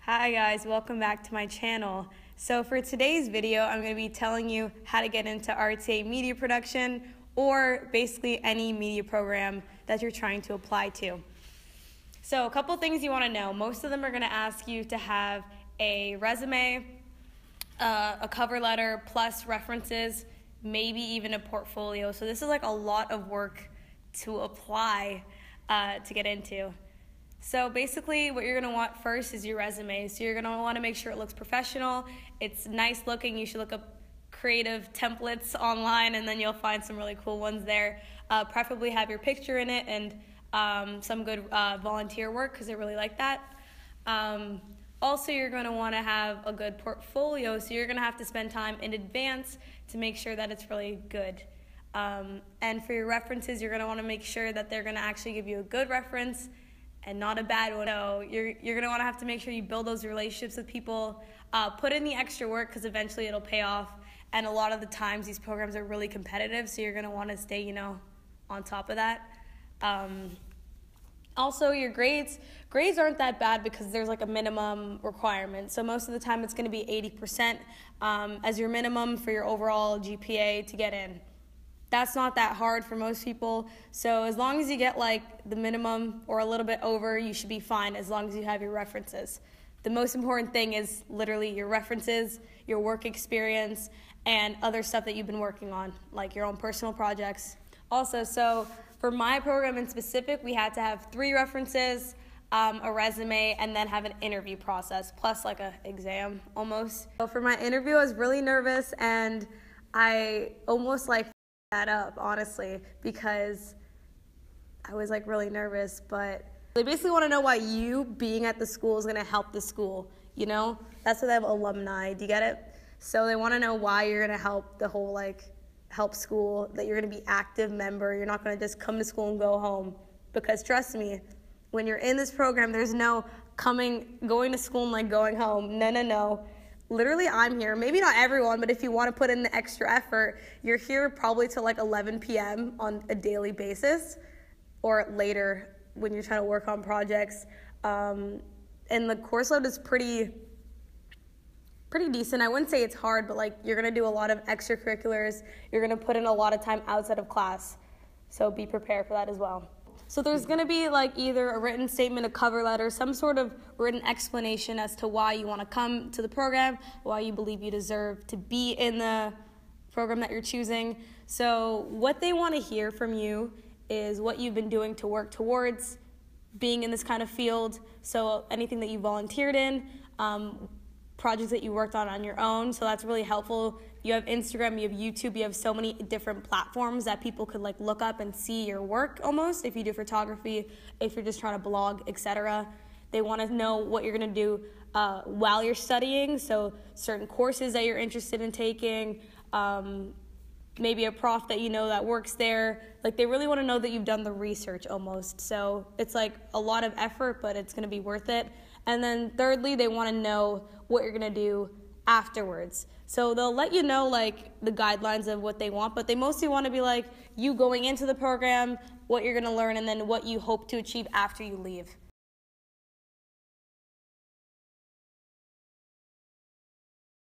Hi guys, welcome back to my channel. So for today's video, I'm going to be telling you how to get into RTA media production or basically any media program that you're trying to apply to. So a couple things you want to know. Most of them are going to ask you to have a resume, a cover letter, plus references, maybe even a portfolio. So this is like a lot of work to apply to get into. So basically what you're going to want first is your resume. So you're going to want to make sure it looks professional, it's nice looking. You should look up creative templates online and then you'll find some really cool ones there. Preferably have your picture in it and some good volunteer work because I really like that. Also, you're going to want to have a good portfolio, so you're going to have to spend time in advance to make sure that it's really good. And for your references, you're going to want to make sure that they're going to actually give you a good reference and not a bad one. So you're going to want to have to make sure you build those relationships with people, put in the extra work because eventually it'll pay off. And a lot of the times these programs are really competitive, so you're going to want to stay, on top of that. Also, your grades aren't that bad because there's like a minimum requirement. So most of the time it's going to be 80% as your minimum for your overall GPA to get in. That's not that hard for most people. So as long as you get like the minimum or a little bit over, you should be fine as long as you have your references. The most important thing is literally your references, your work experience, and other stuff that you've been working on, like your own personal projects. Also, so for my program in specific, we had to have 3 references, a resume, and then have an interview process, plus like an exam almost. So for my interview, I was really nervous, and I almost like that up, honestly, because I was like really nervous, but they basically want to know why you being at the school is going to help the school, That's why they have alumni, do you get it? So they want to know why you're going to help the whole, help school, that you're going to be active member. You're not going to just come to school and go home. Because trust me, when you're in this program, there's no going to school and going home. No. Literally, I'm here. Maybe not everyone, but if you want to put in the extra effort, you're here probably till 11 p.m. on a daily basis or later when you're trying to work on projects. And the course load is pretty decent. I wouldn't say it's hard, but you're going to do a lot of extracurriculars. You're going to put in a lot of time outside of class. So be prepared for that as well. So there's going to be either a written statement, a cover letter, some sort of written explanation as to why you want to come to the program, why you believe you deserve to be in the program that you're choosing. So what they want to hear from you is what you've been doing to work towards being in this kind of field. So anything that you volunteered in, projects that you worked on your own, so that's really helpful. You have Instagram, you have YouTube, you have so many different platforms that people could look up and see your work almost, if you do photography, if you're just trying to blog, etc. They want to know what you're going to do while you're studying, so certain courses that you're interested in taking, maybe a prof that that works there. They really want to know that you've done the research almost. So it's a lot of effort, but it's going to be worth it. And then thirdly, they want to know what you're going to do afterwards. So they'll let you know the guidelines of what they want, but they mostly want to be you going into the program, what you're going to learn, and then what you hope to achieve after you leave.